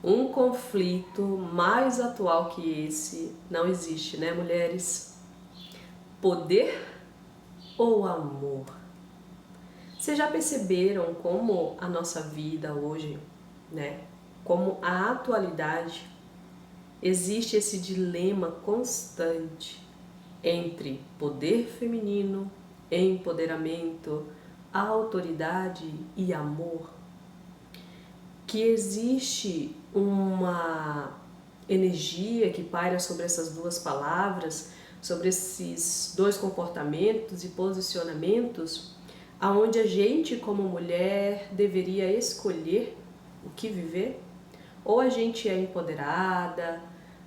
Um conflito mais atual que esse não existe, né, mulheres? Poder ou amor? Vocês já perceberam como a nossa vida hoje, né, como a atualidade, existe esse dilema constante entre poder feminino, empoderamento, autoridade e amor? Que existe uma energia que paira sobre essas duas palavras, sobre esses dois comportamentos e posicionamentos, aonde a gente como mulher deveria escolher o que viver? Ou a gente é empoderada,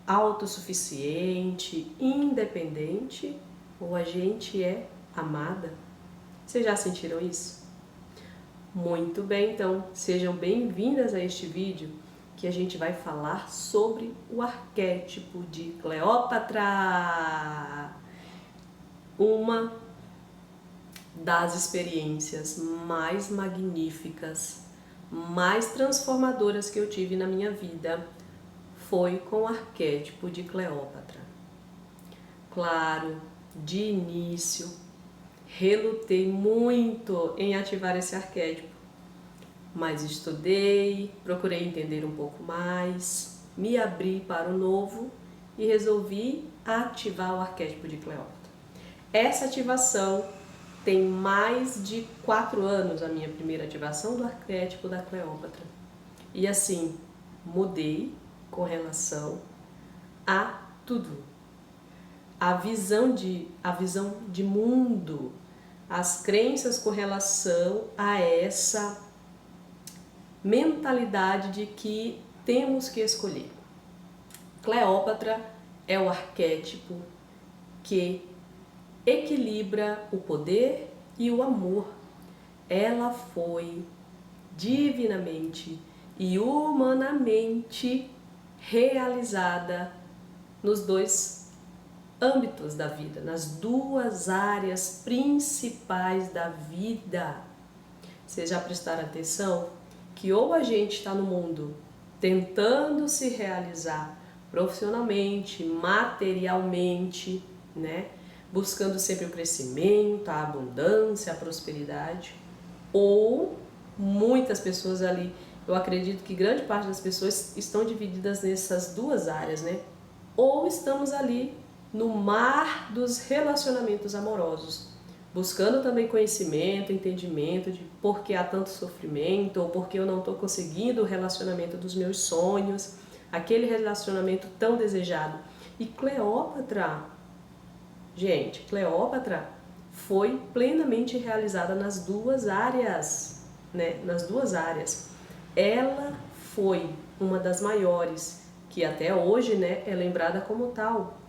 autossuficiente, independente, ou a gente é amada? Vocês já sentiram isso? Muito bem, então sejam bem-vindas a este vídeo que a gente vai falar sobre o arquétipo de Cleópatra, uma das experiências mais magníficas, mais transformadoras que eu tive na minha vida foi com o arquétipo de Cleópatra. Claro, de início, relutei muito em ativar esse arquétipo, mas estudei, procurei entender um pouco mais, me abri para o novo e resolvi ativar o arquétipo de Cleópatra. Essa ativação tem mais de 4 anos, a minha primeira ativação do arquétipo da Cleópatra. E assim, mudei com relação a tudo. A visão de mundo, as crenças com relação a essa mentalidade de que temos que escolher. Cleópatra é o arquétipo que equilibra o poder e o amor. Ela foi divinamente e humanamente realizada nos dois âmbitos da vida, nas duas áreas principais da vida. Vocês já prestaram atenção que ou a gente está no mundo tentando se realizar profissionalmente, materialmente, né? Buscando sempre o crescimento, a abundância, a prosperidade, ou muitas pessoas ali, eu acredito que grande parte das pessoas estão divididas nessas duas áreas, né? Ou estamos ali no mar dos relacionamentos amorosos, buscando também conhecimento, entendimento de por que há tanto sofrimento, ou porque eu não estou conseguindo o relacionamento dos meus sonhos, aquele relacionamento tão desejado. E Cleópatra, gente, Cleópatra foi plenamente realizada nas duas áreas, né? Nas duas áreas. Ela foi uma das maiores, que até hoje, né, é lembrada como tal.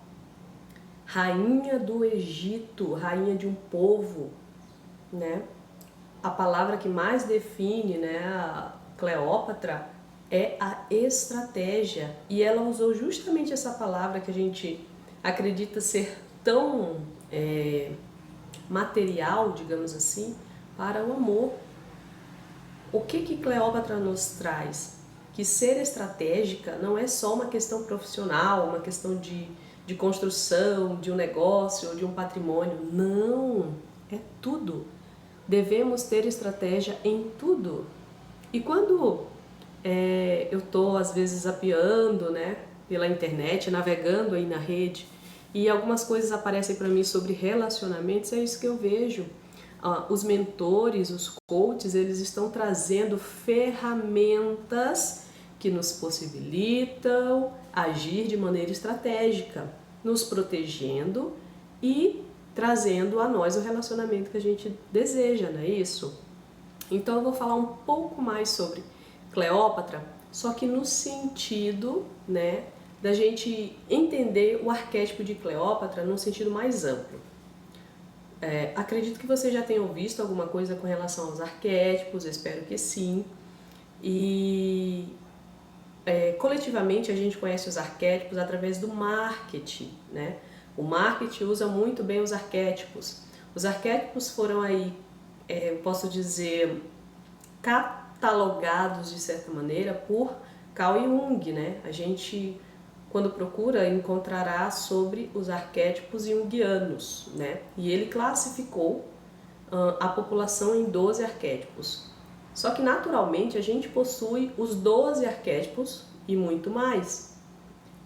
Rainha do Egito, rainha de um povo, né? A palavra que mais define, né, a Cleópatra é a estratégia. E ela usou justamente essa palavra que a gente acredita ser tão material, digamos assim, para o amor. O que Cleópatra nos traz? Que ser estratégica não é só uma questão profissional, uma questão de construção, de um negócio ou de um patrimônio. Não, é tudo. Devemos ter estratégia em tudo. E quando eu estou, às vezes, zapeando, né, pela internet, navegando aí na rede, e algumas coisas aparecem para mim sobre relacionamentos, é isso que eu vejo. Os mentores, os coaches, eles estão trazendo ferramentas que nos possibilitam agir de maneira estratégica, nos protegendo e trazendo a nós o relacionamento que a gente deseja, não é isso? Então eu vou falar um pouco mais sobre Cleópatra, só que no sentido, né, da gente entender o arquétipo de Cleópatra num sentido mais amplo. Acredito que vocês já tenham visto alguma coisa com relação aos arquétipos, espero que sim. E coletivamente a gente conhece os arquétipos através do marketing, né? O marketing usa muito bem os arquétipos. Os arquétipos foram aí, eu posso dizer, catalogados de certa maneira por Carl Jung, né? A gente, quando procura, encontrará sobre os arquétipos junguianos, né? E ele classificou a população em 12 arquétipos. Só que, naturalmente, a gente possui os 12 arquétipos e muito mais.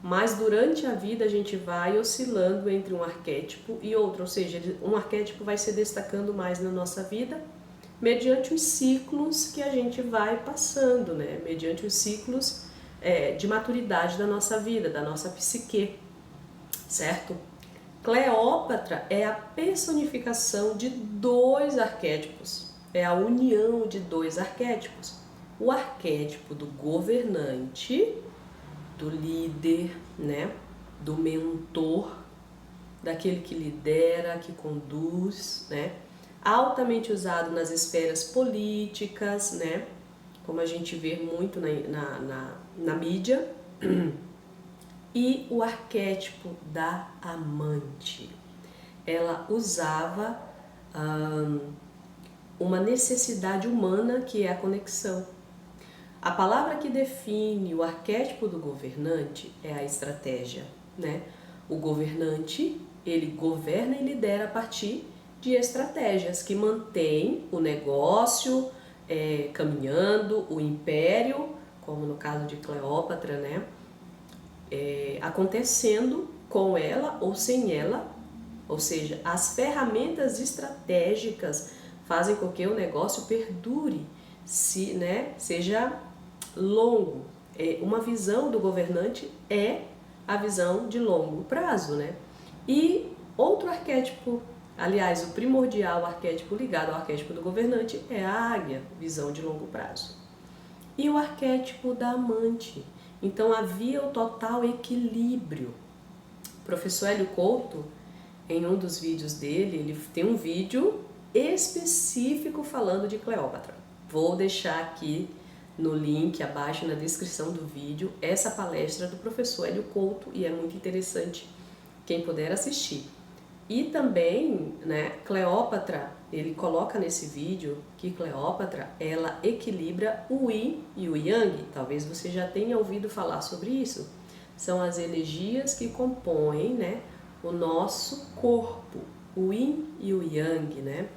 Mas durante a vida a gente vai oscilando entre um arquétipo e outro, ou seja, um arquétipo vai se destacando mais na nossa vida mediante os ciclos que a gente vai passando, né? Mediante os ciclos de maturidade da nossa vida, da nossa psique, certo? Cleópatra é a personificação de 2 arquétipos, é a união de 2 arquétipos. O arquétipo do governante, do líder, né? Do mentor, daquele que lidera, que conduz, né? Altamente usado nas esferas políticas, né? Como a gente vê muito na mídia. E o arquétipo da amante. Ela usava uma necessidade humana que é a conexão. A palavra que define o arquétipo do governante é a estratégia, né? O governante, ele governa e lidera a partir de estratégias que mantêm o negócio caminhando, o império, como no caso de Cleópatra, né? Acontecendo com ela ou sem ela, ou seja, as ferramentas estratégicas fazem com que o negócio perdure, seja longo. Uma visão do governante é a visão de longo prazo, né? E outro arquétipo, aliás, o primordial arquétipo ligado ao arquétipo do governante é a águia, visão de longo prazo. E o arquétipo da amante. Então havia o total equilíbrio. O professor Hélio Couto, em um dos vídeos dele, ele tem um vídeo específico falando de Cleópatra. Vou deixar aqui no link abaixo na descrição do vídeo essa palestra do professor Hélio Couto e é muito interessante quem puder assistir. E também, né, Cleópatra, ele coloca nesse vídeo que Cleópatra, ela equilibra o Yin e o Yang. Talvez você já tenha ouvido falar sobre isso. São as energias que compõem, né, o nosso corpo, o Yin e o Yang, né?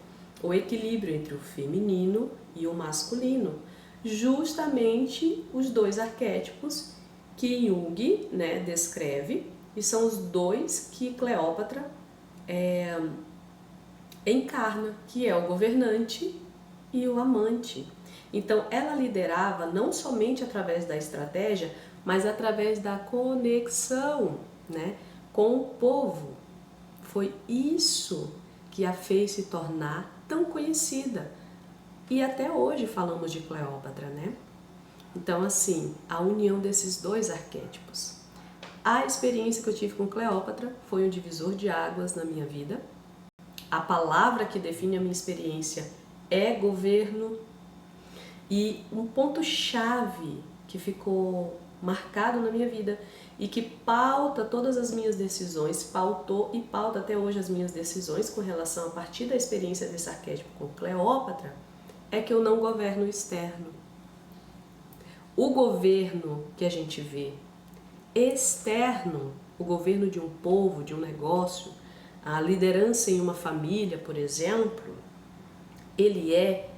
O equilíbrio entre o feminino e o masculino. Justamente os 2 arquétipos que Jung, né, descreve, e são os 2 que Cleópatra encarna, que é o governante e o amante. Então ela liderava não somente através da estratégia, mas através da conexão, né, com o povo. Foi isso que a fez se tornar tão conhecida. E até hoje falamos de Cleópatra, né? Então, assim, a união desses 2 arquétipos. A experiência que eu tive com Cleópatra foi um divisor de águas na minha vida. A palavra que define a minha experiência é governo. E um ponto-chave que ficou marcado na minha vida e que pauta todas as minhas decisões, pautou e pauta até hoje as minhas decisões com relação a partir da experiência desse arquétipo com Cleópatra, é que eu não governo o externo. O governo que a gente vê externo, o governo de um povo, de um negócio, a liderança em uma família, por exemplo, ele é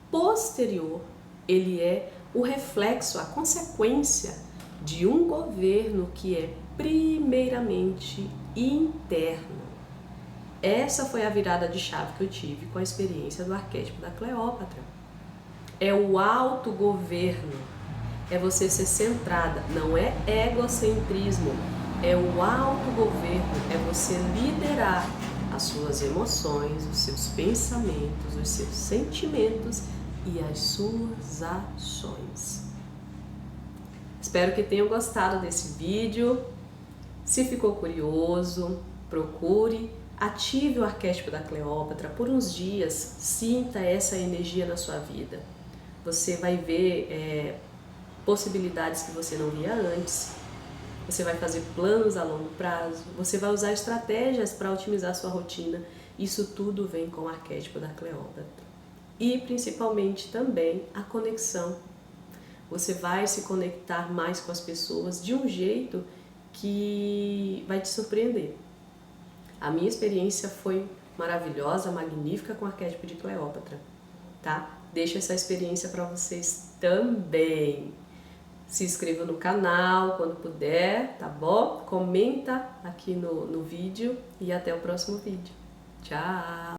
posterior, ele é o reflexo, a consequência de um governo que é primeiramente interno. Essa foi a virada de chave que eu tive com a experiência do arquétipo da Cleópatra. É o autogoverno, é você ser centrada, não é egocentrismo, é o autogoverno, é você liderar as suas emoções, os seus pensamentos, os seus sentimentos e as suas ações. Espero que tenham gostado desse vídeo. Se ficou curioso, procure, ative o arquétipo da Cleópatra por uns dias, sinta essa energia na sua vida. Você vai ver possibilidades que você não via antes. Você vai fazer planos a longo prazo, você vai usar estratégias para otimizar sua rotina. Isso tudo vem com o arquétipo da Cleópatra. E principalmente também a conexão. você vai se conectar mais com as pessoas de um jeito que vai te surpreender. A minha experiência foi maravilhosa, magnífica com o arquétipo de Cleópatra, tá? Deixo essa experiência para vocês também. Se inscreva no canal quando puder, tá bom? Comenta aqui no vídeo e até o próximo vídeo. Tchau!